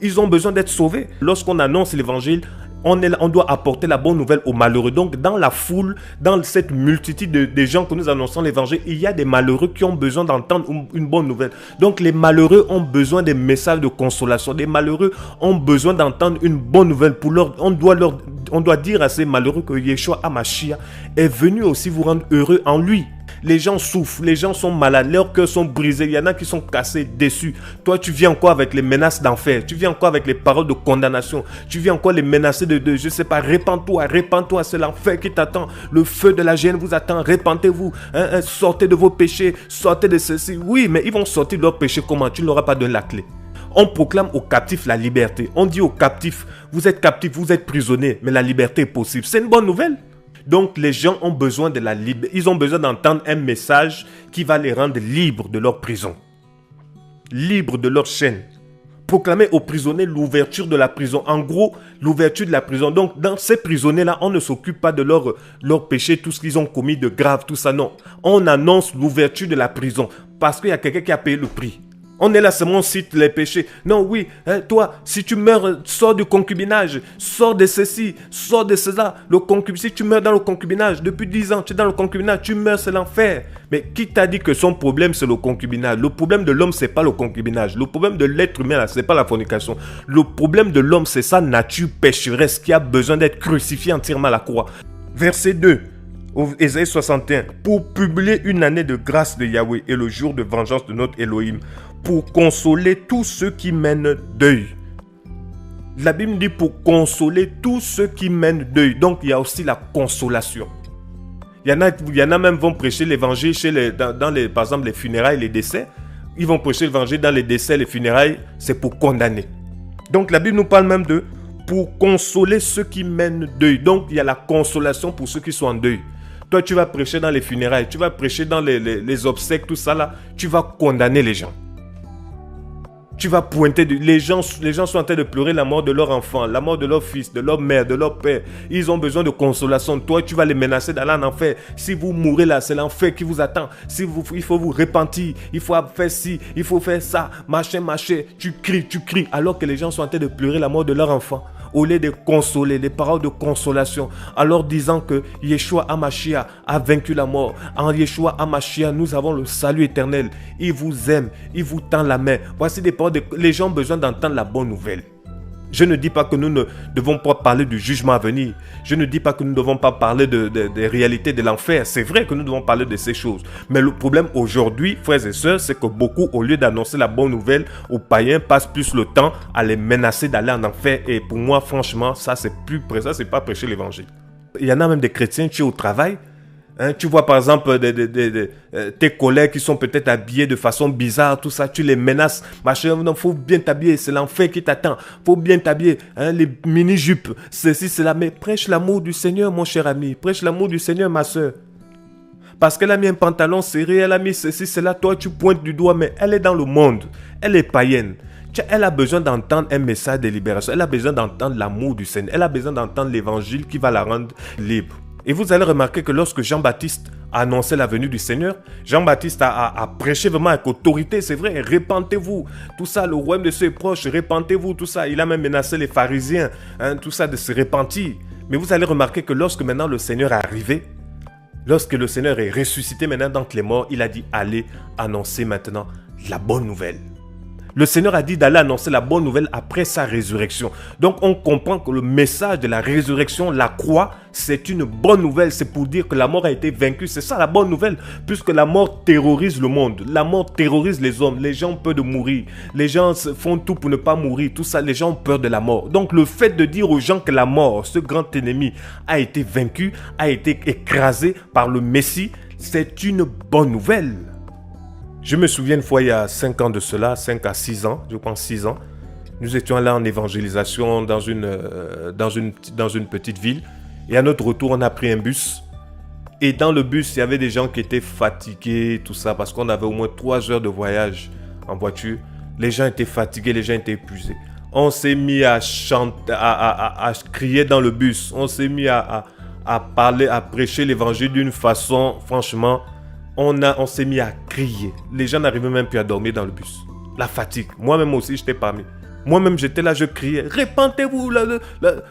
Ils ont besoin d'être sauvés. Lorsqu'on annonce l'évangile, on doit apporter la bonne nouvelle aux malheureux. Donc, dans la foule, dans cette multitude de gens que nous annonçons l'évangile, il y a des malheureux qui ont besoin d'entendre une bonne nouvelle. Donc, les malheureux ont besoin des messages de consolation. Les malheureux ont besoin d'entendre une bonne nouvelle. On doit dire à ces malheureux que Yeshua HaMashiach est venu aussi vous rendre heureux en lui. Les gens souffrent, les gens sont malades, leurs cœurs sont brisés, il y en a qui sont cassés, déçus. Toi, tu viens encore avec les menaces d'enfer, tu viens encore avec les paroles de condamnation, tu viens encore les menacer je sais pas, répands-toi, c'est l'enfer qui t'attend, le feu de la géhenne vous attend, répentez-vous, sortez de vos péchés, sortez de ceci. Oui, mais ils vont sortir de leurs péchés comment? Tu ne leur as pas donné la clé. On proclame aux captifs la liberté. On dit aux captifs, vous êtes prisonniers, mais la liberté est possible. C'est une bonne nouvelle. Donc, les gens ont besoin de la liberté. Ils ont besoin d'entendre un message qui va les rendre libres de leur prison. Libres de leur chaîne. Proclamer aux prisonniers l'ouverture de la prison. En gros, l'ouverture de la prison. Donc, dans ces prisonniers-là, on ne s'occupe pas de leur péché, tout ce qu'ils ont commis de grave, tout ça. Non. On annonce l'ouverture de la prison. Parce qu'il y a quelqu'un qui a payé le prix. On est là seulement, on cite les péchés. Non, oui, toi, si tu meurs, sors du concubinage, sors de ceci, sors de cela. Si tu meurs dans le concubinage, depuis 10 ans, tu es dans le concubinage, tu meurs, c'est l'enfer. Mais qui t'a dit que son problème, c'est le concubinage? Le problème de l'homme, c'est pas le concubinage. Le problème de l'être humain, c'est pas la fornication. Le problème de l'homme, c'est sa nature pécheresse qui a besoin d'être crucifiée entièrement à la croix. Verset 2. Ésaïe 61, pour publier une année de grâce de Yahweh et le jour de vengeance de notre Elohim, pour consoler tous ceux qui mènent deuil. La Bible dit pour consoler tous ceux qui mènent deuil. Donc il y a aussi la consolation. Il y en a même qui vont prêcher l'évangile par exemple les funérailles, les décès. Ils vont prêcher l'évangile dans les décès, les funérailles, c'est pour condamner. Donc la Bible nous parle même de pour consoler ceux qui mènent deuil. Donc il y a la consolation pour ceux qui sont en deuil. Toi, tu vas prêcher dans les funérailles, tu vas prêcher dans les obsèques, tout ça là, tu vas condamner les gens. Tu vas pointer, les gens sont en train de pleurer la mort de leur enfant, la mort de leur fils, de leur mère, de leur père. Ils ont besoin de consolation. Toi, tu vas les menacer d'aller en enfer. Si vous mourrez là, c'est l'enfer qui vous attend. Il faut vous repentir, il faut faire ci, il faut faire ça, machin. Tu cries, alors que les gens sont en train de pleurer la mort de leur enfant. Au lieu de consoler, des paroles de consolation, alors disant que Yeshua HaMashiach a vaincu la mort. En Yeshua HaMashiach, nous avons le salut éternel. Il vous aime, il vous tend la main. Voici des paroles, les gens ont besoin d'entendre la bonne nouvelle. Je ne dis pas que nous ne devons pas parler du jugement à venir. Je ne dis pas que nous ne devons pas parler des réalités de l'enfer. C'est vrai que nous devons parler de ces choses. Mais le problème aujourd'hui, frères et sœurs, c'est que beaucoup, au lieu d'annoncer la bonne nouvelle aux païens, passent plus le temps à les menacer d'aller en enfer. Et pour moi, franchement, ça, c'est pas prêcher l'évangile. Il y en a même des chrétiens, tu es au travail. Tu vois par exemple tes collègues qui sont peut-être habillés de façon bizarre, tout ça, tu les menaces. Machin, non, faut bien t'habiller, c'est l'enfer qui t'attend. Faut bien t'habiller, les mini-jupes, ceci, cela. Mais prêche l'amour du Seigneur, mon cher ami. Prêche l'amour du Seigneur, ma soeur. Parce qu'elle a mis un pantalon serré, elle a mis ceci, cela. Toi, tu pointes du doigt, mais elle est dans le monde. Elle est païenne. Elle a besoin d'entendre un message de libération. Elle a besoin d'entendre l'amour du Seigneur. Elle a besoin d'entendre l'évangile qui va la rendre libre. Et vous allez remarquer que lorsque Jean-Baptiste a annoncé la venue du Seigneur, Jean-Baptiste a prêché vraiment avec autorité, c'est vrai, répentez-vous, tout ça, le royaume de Dieu est proche, répentez-vous, tout ça. Il a même menacé les pharisiens, tout ça, de se repentir. Mais vous allez remarquer que lorsque maintenant le Seigneur est arrivé, lorsque le Seigneur est ressuscité maintenant d'entre les morts, il a dit, allez annoncer maintenant la bonne nouvelle. Le Seigneur a dit d'aller annoncer la bonne nouvelle après sa résurrection. Donc on comprend que le message de la résurrection, la croix, c'est une bonne nouvelle. C'est pour dire que la mort a été vaincue. C'est ça la bonne nouvelle. Puisque la mort terrorise le monde. La mort terrorise les hommes. Les gens ont peur de mourir. Les gens font tout pour ne pas mourir. Tout ça, les gens ont peur de la mort. Donc le fait de dire aux gens que la mort, ce grand ennemi, a été vaincu, a été écrasé par le Messie, c'est une bonne nouvelle. Je me souviens une fois, il y a 5 ans de cela, 5 à 6 ans, je pense 6 ans, nous étions là en évangélisation dans une petite ville. Et à notre retour, on a pris un bus. Et dans le bus, il y avait des gens qui étaient fatigués, tout ça, parce qu'on avait au moins 3 heures de voyage en voiture. Les gens étaient fatigués, les gens étaient épuisés. On s'est mis à chanter, à crier dans le bus. On s'est mis à parler, à prêcher l'évangile d'une façon, franchement, on s'est mis à crier. Les gens n'arrivaient même plus à dormir dans le bus. La fatigue. Moi-même aussi, j'étais parmi. Moi-même, j'étais là, je criais. Répentez-vous,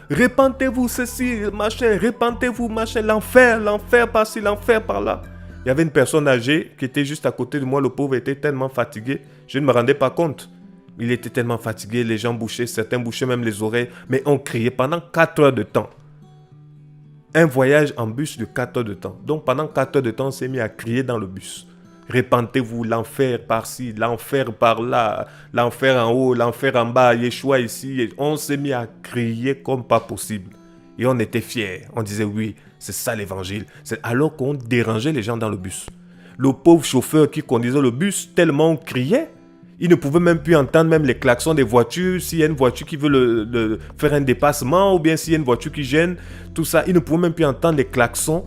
répentez-vous ceci, machin, répentez-vous, machin, l'enfer par-ci, l'enfer par-là. Il y avait une personne âgée qui était juste à côté de moi. Le pauvre était tellement fatigué, je ne me rendais pas compte. Il était tellement fatigué, les gens bouchaient, certains bouchaient même les oreilles, mais on criait pendant 4 heures de temps. Un voyage en bus de 4 heures de temps. Donc pendant 4 heures de temps, on s'est mis à crier dans le bus. Répentez-vous, l'enfer par-ci, l'enfer par-là, l'enfer en haut, l'enfer en bas, Yeshua ici. On s'est mis à crier comme pas possible. Et on était fiers. On disait oui, c'est ça l'évangile. C'est alors qu'on dérangeait les gens dans le bus. Le pauvre chauffeur qui conduisait le bus, tellement on criait, il ne pouvait même plus entendre même les klaxons des voitures. S'il y a une voiture qui veut faire un dépassement ou bien s'il y a une voiture qui gêne, tout ça, il ne pouvait même plus entendre les klaxons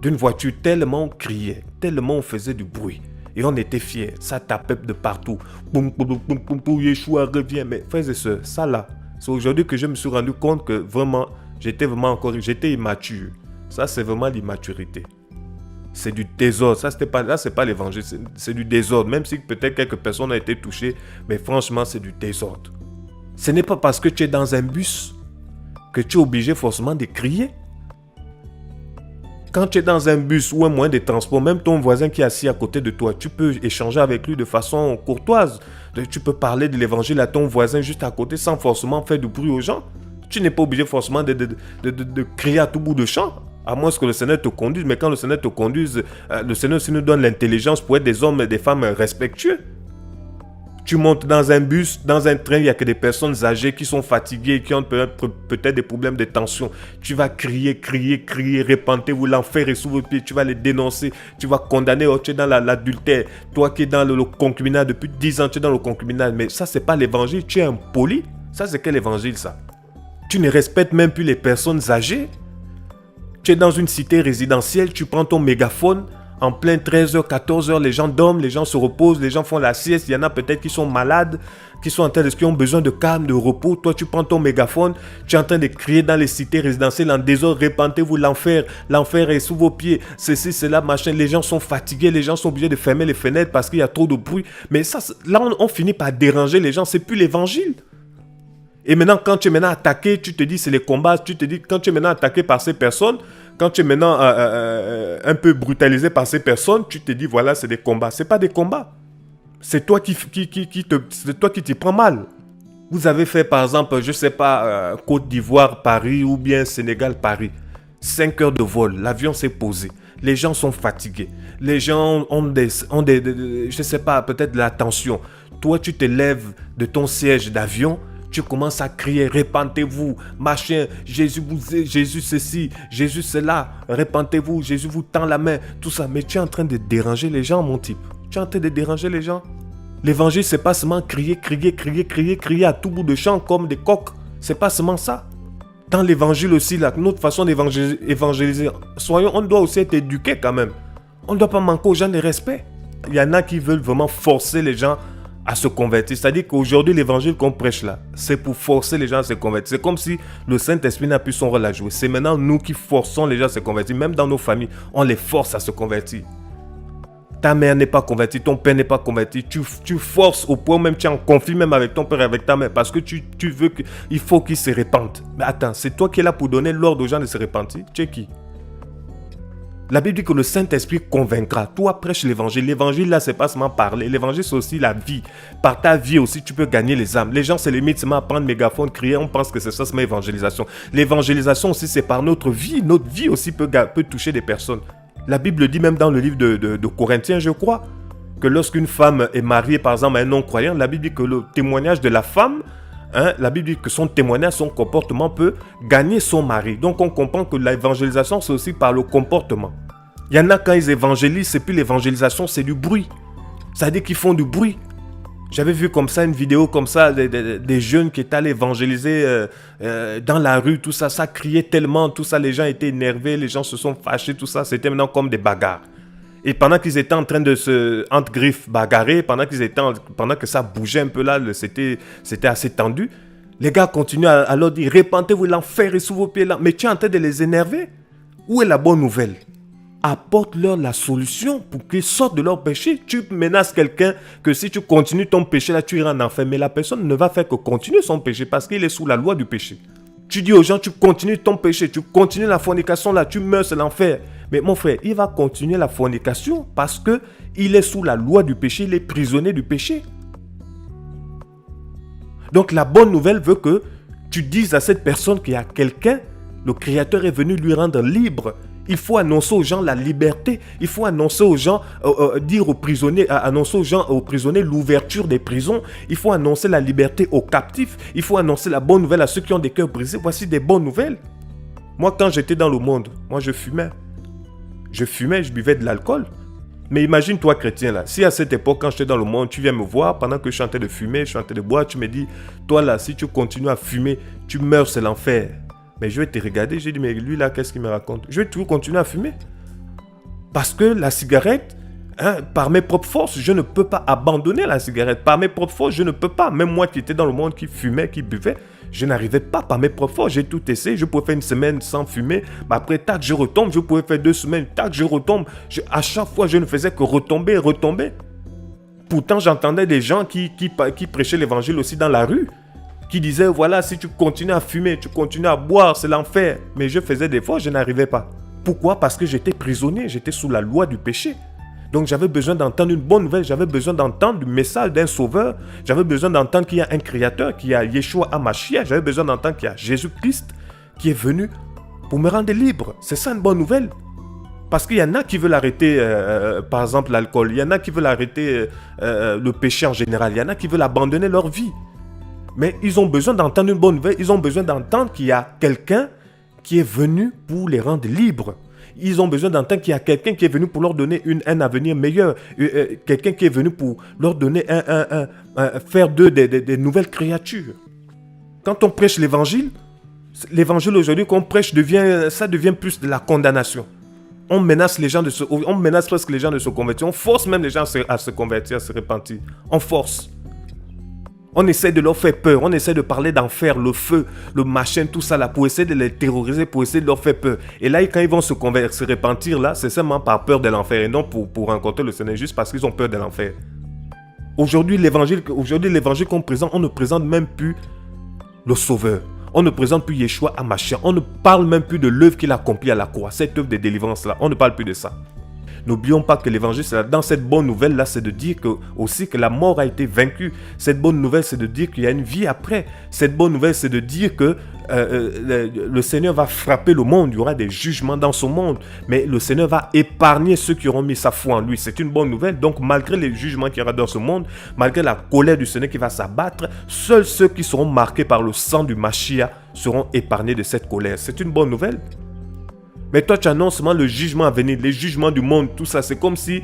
d'une voiture tellement on criait, tellement on faisait du bruit. Et on était fiers, ça tapait de partout. Boum, boum, boum, boum, boum, Yeshua revient. Mais frères et sœurs, ça là, c'est aujourd'hui que je me suis rendu compte que vraiment, j'étais immature. Ça, c'est vraiment l'immaturité. C'est du désordre. Ça, c'est pas l'évangile, c'est du désordre. Même si peut-être quelques personnes ont été touchées, mais franchement, c'est du désordre. Ce n'est pas parce que tu es dans un bus que tu es obligé forcément de crier. Quand tu es dans un bus ou un moyen de transport, même ton voisin qui est assis à côté de toi, tu peux échanger avec lui de façon courtoise. Tu peux parler de l'évangile à ton voisin juste à côté sans forcément faire du bruit aux gens. Tu n'es pas obligé forcément de crier à tout bout de champ, à moins que le Seigneur te conduise. Mais quand le Seigneur te conduise, le Seigneur aussi nous donne l'intelligence pour être des hommes et des femmes respectueux. Tu montes dans un bus, dans un train, il n'y a que des personnes âgées qui sont fatiguées, qui ont peut-être des problèmes de tension. Tu vas crier, répentez-vous, l'enfer est sous vos pieds, tu vas les dénoncer, tu vas condamner, tu es dans l'adultère. Toi qui es dans le concubinage, depuis 10 ans, tu es dans le concubinage. Mais ça, c'est pas l'évangile, tu es impoli. Ça, c'est quel évangile, ça? Tu ne respectes même plus les personnes âgées. Tu es dans une cité résidentielle, tu prends ton mégaphone. En plein 13h, 14h, les gens dorment, les gens se reposent, les gens font la sieste. Il y en a peut-être qui sont malades, qui ont besoin de calme, de repos. Toi, tu prends ton mégaphone, tu es en train de crier dans les cités résidentielles en désordre. Répentez-vous, l'enfer est sous vos pieds. Ceci, cela, machin. Les gens sont fatigués, les gens sont obligés de fermer les fenêtres parce qu'il y a trop de bruit. Mais ça, là, on finit par déranger les gens. C'est plus l'évangile. Et maintenant, quand tu es maintenant attaqué, tu te dis c'est les combats. Tu te dis, quand tu es maintenant attaqué par ces personnes, quand tu es maintenant un peu brutalisé par ces personnes, tu te dis voilà, c'est des combats. Ce n'est pas des combats. C'est toi qui t'y prends mal. Vous avez fait par exemple, je ne sais pas, Côte d'Ivoire, Paris ou bien Sénégal, Paris. 5 heures de vol, l'avion s'est posé. Les gens sont fatigués. Les gens ont des je ne sais pas, peut-être de la tension. Toi, tu te lèves de ton siège d'avion. Tu commences à crier, répentez-vous, machin, Jésus ceci, Jésus cela, répentez-vous, Jésus vous tend la main, tout ça. Mais tu es en train de déranger les gens, mon type. Tu es en train de déranger les gens. L'évangile, c'est pas seulement crier à tout bout de champ comme des coqs. C'est pas seulement ça. Dans l'évangile aussi, là, notre façon d'évangéliser, on doit aussi être éduqué quand même. On ne doit pas manquer aux gens de respect. Il y en a qui veulent vraiment forcer les gens à se convertir. C'est-à-dire qu'aujourd'hui, l'évangile qu'on prêche là, c'est pour forcer les gens à se convertir. C'est comme si le Saint-Esprit n'a plus son rôle à jouer. C'est maintenant nous qui forçons les gens à se convertir. Même dans nos familles, on les force à se convertir. Ta mère n'est pas convertie, ton père n'est pas converti. Tu forces au point où même tu es en conflit même avec ton père et avec ta mère parce que tu veux qu'il faut qu'ils se répandent. Mais attends, c'est toi qui es là pour donner l'ordre aux gens de se repentir. Tu es qui? La Bible dit que le Saint-Esprit convaincra. Toi, prêche l'évangile. L'évangile, là, c'est pas seulement parler. L'évangile, c'est aussi la vie. Par ta vie aussi, tu peux gagner les âmes. Les gens se limitent seulement à prendre mégaphone, crier. On pense que c'est ça, seulement évangélisation. L'évangélisation aussi, c'est par notre vie. Notre vie aussi peut toucher des personnes. La Bible dit même dans le livre de Corinthiens, je crois, que lorsqu'une femme est mariée, par exemple, à un non-croyant, la Bible dit que le témoignage de la femme, la Bible dit que son témoignage, son comportement peut gagner son mari. Donc on comprend que l'évangélisation, c'est aussi par le comportement. Il y en a quand ils évangélisent, c'est plus l'évangélisation, c'est du bruit. Ça veut dire qu'ils font du bruit. J'avais vu comme ça une vidéo comme ça, des jeunes qui étaient allés évangéliser dans la rue, tout ça, ça criait tellement, tout ça, les gens étaient énervés, les gens se sont fâchés, tout ça, c'était maintenant comme des bagarres. Et pendant qu'ils étaient en train de se, entre griffes, bagarrer, pendant que ça bougeait un peu là, c'était assez tendu, Les gars continuent à leur dire, répentez-vous, l'enfer est sous vos pieds là. Mais tu es en train de les énerver. Où est la bonne nouvelle? Apporte-leur la solution pour qu'ils sortent de leur péché. Tu menaces quelqu'un que si tu continues ton péché là, tu iras en enfer. Mais la personne ne va faire que continuer son péché parce qu'il est sous la loi du péché. Tu dis aux gens, tu continues ton péché, tu continues la fornication là, tu meurs, c'est l'enfer. Mais mon frère, il va continuer la fornication parce qu'il est sous la loi du péché, il est prisonnier du péché. Donc la bonne nouvelle veut que tu dises à cette personne qu'il y a quelqu'un, le Créateur est venu lui rendre libre. Il faut annoncer aux gens la liberté. Il faut annoncer aux gens, dire aux prisonniers, annoncer aux prisonniers l'ouverture des prisons. Il faut annoncer la liberté aux captifs. Il faut annoncer la bonne nouvelle à ceux qui ont des cœurs brisés. Voici des bonnes nouvelles. Moi, quand j'étais dans le monde, moi je fumais. Je fumais, je buvais de l'alcool. Mais imagine-toi chrétien là, si à cette époque, quand j'étais dans le monde, tu viens me voir, pendant que je suis en train de fumer, je suis en train de boire, tu me dis, toi là, si tu continues à fumer, tu meurs, c'est l'enfer. Mais je vais te regarder, j'ai dit, mais lui là, qu'est-ce qu'il me raconte? Je vais toujours continuer à fumer. Parce que la cigarette, par mes propres forces, je ne peux pas abandonner la cigarette. Par mes propres forces, je ne peux pas. Même moi qui étais dans le monde, qui fumait, qui buvait, je n'arrivais pas par mes propres forces. J'ai tout essayé. Je pouvais faire une semaine sans fumer. Mais après, tac, je retombe. Je pouvais faire 2 semaines. Tac, je retombe. À chaque fois, je ne faisais que retomber. Pourtant, j'entendais des gens qui prêchaient l'évangile aussi dans la rue. Qui disaient, voilà, si tu continues à fumer, tu continues à boire, c'est l'enfer. Mais je faisais des fois, je n'arrivais pas. Pourquoi? Parce que j'étais prisonnier. J'étais sous la loi du péché. Donc j'avais besoin d'entendre une bonne nouvelle, j'avais besoin d'entendre le message d'un sauveur, j'avais besoin d'entendre qu'il y a un créateur, qu'il y a Yeshua HaMashiach, j'avais besoin d'entendre qu'il y a Jésus-Christ qui est venu pour me rendre libre. C'est ça une bonne nouvelle. Parce qu'il y en a qui veulent arrêter, par exemple, l'alcool, il y en a qui veulent arrêter le péché en général, il y en a qui veulent abandonner leur vie. Mais ils ont besoin d'entendre une bonne nouvelle, ils ont besoin d'entendre qu'il y a quelqu'un qui est venu pour les rendre libres. Ils ont besoin d'entendre qu'il y a quelqu'un qui est venu pour leur donner un avenir meilleur. Quelqu'un qui est venu pour leur donner faire d'eux des nouvelles créatures. Quand on prêche l'évangile aujourd'hui qu'on prêche ça devient plus de la condamnation. On menace presque les gens de se convertir. On force même les gens à se convertir, à se repentir. On force. On essaie de leur faire peur, on essaie de parler d'enfer, le feu, le machin, tout ça là, pour essayer de les terroriser, pour essayer de leur faire peur. Et là, quand ils vont se repentir là, c'est seulement par peur de l'enfer et non pour rencontrer le Seigneur, juste parce qu'ils ont peur de l'enfer. Aujourd'hui, l'évangile qu'on présente, on ne présente même plus le Sauveur. On ne présente plus Yeshua HaMashiach. On ne parle même plus de l'œuvre qu'il a accomplie à la croix, cette œuvre de délivrance là. On ne parle plus de ça. N'oublions pas que l'évangile, dans cette bonne nouvelle-là, c'est de dire aussi que la mort a été vaincue. Cette bonne nouvelle, c'est de dire qu'il y a une vie après. Cette bonne nouvelle, c'est de dire que le Seigneur va frapper le monde. Il y aura des jugements dans ce monde. Mais le Seigneur va épargner ceux qui auront mis sa foi en lui. C'est une bonne nouvelle. Donc, malgré les jugements qu'il y aura dans ce monde, malgré la colère du Seigneur qui va s'abattre, seuls ceux qui seront marqués par le sang du Mashiach seront épargnés de cette colère. C'est une bonne nouvelle. Mais toi, tu annonces seulement le jugement à venir, les jugements du monde, tout ça. C'est comme si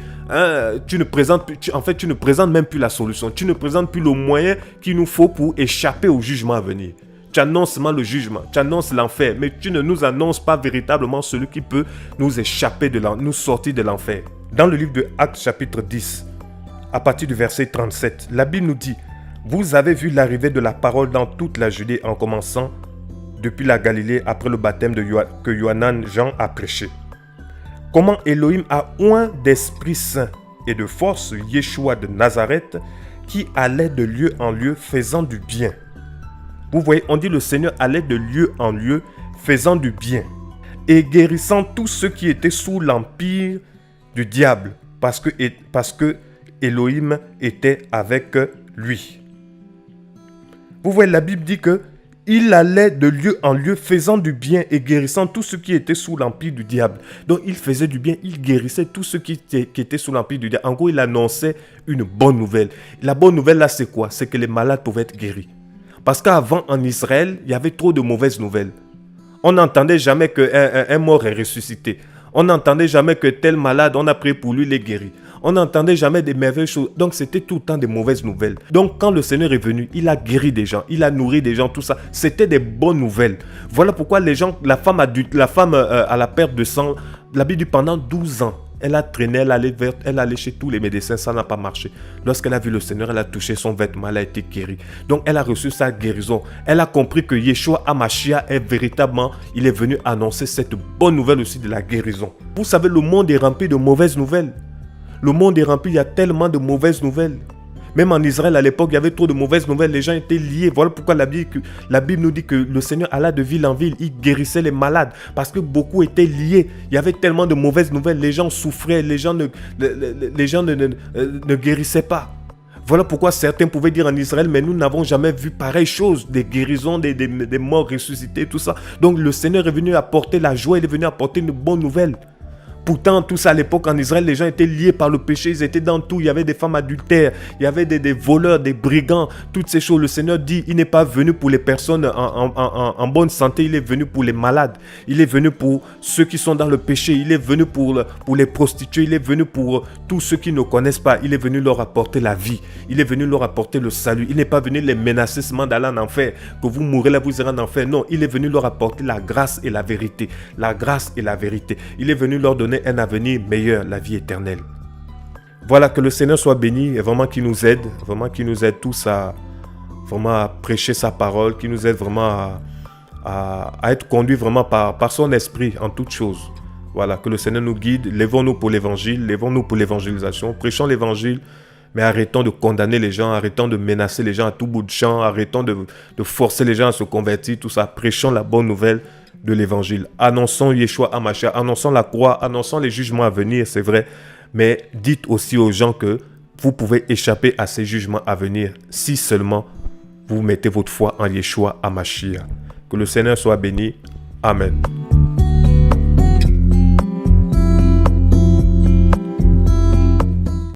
tu ne présentes même plus la solution. Tu ne présentes plus le moyen qu'il nous faut pour échapper au jugement à venir. Tu annonces seulement le jugement, tu annonces l'enfer, mais tu ne nous annonces pas véritablement celui qui peut nous échapper, nous sortir de l'enfer. Dans le livre de Actes chapitre 10, à partir du verset 37, la Bible nous dit « Vous avez vu l'arrivée de la parole dans toute la Judée en commençant depuis la Galilée après le baptême que Yohanan Jean a prêché. Comment Elohim a oint d'Esprit Saint et de force Yeshua de Nazareth qui allait de lieu en lieu faisant du bien. » Vous voyez, on dit le Seigneur allait de lieu en lieu faisant du bien et guérissant tous ceux qui étaient sous l'empire du diable parce que Elohim était avec lui. Vous voyez, la Bible dit que il allait de lieu en lieu faisant du bien et guérissant tous ceux qui étaient sous l'empire du diable. Donc il faisait du bien, il guérissait tous ceux qui étaient sous l'empire du diable. En gros, il annonçait une bonne nouvelle. La bonne nouvelle là, c'est quoi? C'est que les malades pouvaient être guéris. Parce qu'avant, en Israël, il y avait trop de mauvaises nouvelles. On n'entendait jamais qu'un mort est ressuscité. On n'entendait jamais que tel malade, on a prié pour lui, il est guéri. On n'entendait jamais des merveilleuses choses. Donc, c'était tout le temps des mauvaises nouvelles. Donc, quand le Seigneur est venu, il a guéri des gens, il a nourri des gens, tout ça. C'était des bonnes nouvelles. Voilà pourquoi les gens, la femme à la perte de sang, la Bible dit pendant 12 ans, Elle a traîné, elle allait chez tous les médecins, ça n'a pas marché. Lorsqu'elle a vu le Seigneur, elle a touché son vêtement, elle a été guérie. Donc elle a reçu sa guérison. Elle a compris que Yeshua HaMashiach est véritablement, il est venu annoncer cette bonne nouvelle aussi de la guérison. Vous savez, le monde est rempli de mauvaises nouvelles. Le monde est rempli, il y a tellement de mauvaises nouvelles. Même en Israël, à l'époque, il y avait trop de mauvaises nouvelles. Les gens étaient liés. Voilà pourquoi la Bible nous dit que le Seigneur alla de ville en ville. Il guérissait les malades. Parce que beaucoup étaient liés. Il y avait tellement de mauvaises nouvelles. Les gens souffraient. Les gens ne guérissaient pas. Voilà pourquoi certains pouvaient dire en Israël, mais nous n'avons jamais vu pareille chose. Des guérisons, des morts ressuscités, tout ça. Donc le Seigneur est venu apporter la joie. Il est venu apporter une bonne nouvelle. Pourtant, tout ça à l'époque en Israël, les gens étaient liés par le péché, ils étaient dans tout. Il y avait des femmes adultères, il y avait des voleurs, des brigands, toutes ces choses. Le Seigneur dit, il n'est pas venu pour les personnes en bonne santé, il est venu pour les malades. Il est venu pour ceux qui sont dans le péché, il est venu pour les prostituées, il est venu pour tous ceux qui ne connaissent pas. Il est venu leur apporter la vie, il est venu leur apporter le salut. Il n'est pas venu les menacer seulement d'aller en enfer, que vous mourrez là, vous irez en enfer. Non, il est venu leur apporter la grâce et la vérité. La grâce et la vérité. Il est venu leur donner un avenir meilleur, la vie éternelle. Voilà, que le Seigneur soit béni et vraiment qu'il nous aide tous à prêcher sa parole, qu'il nous aide vraiment à être conduits vraiment par son esprit en toutes choses. Voilà, que le Seigneur nous guide, lèvons-nous pour l'évangile, lèvons-nous pour l'évangélisation, prêchons l'évangile, mais arrêtons de condamner les gens, arrêtons de menacer les gens à tout bout de champ, arrêtons de forcer les gens à se convertir, tout ça, prêchons la bonne nouvelle de l'évangile. Annonçons Yeshua HaMashiach, annonçons la croix, annonçons les jugements à venir, c'est vrai, mais dites aussi aux gens que vous pouvez échapper à ces jugements à venir si seulement vous mettez votre foi en Yeshua HaMashiach. Que le Seigneur soit béni. Amen.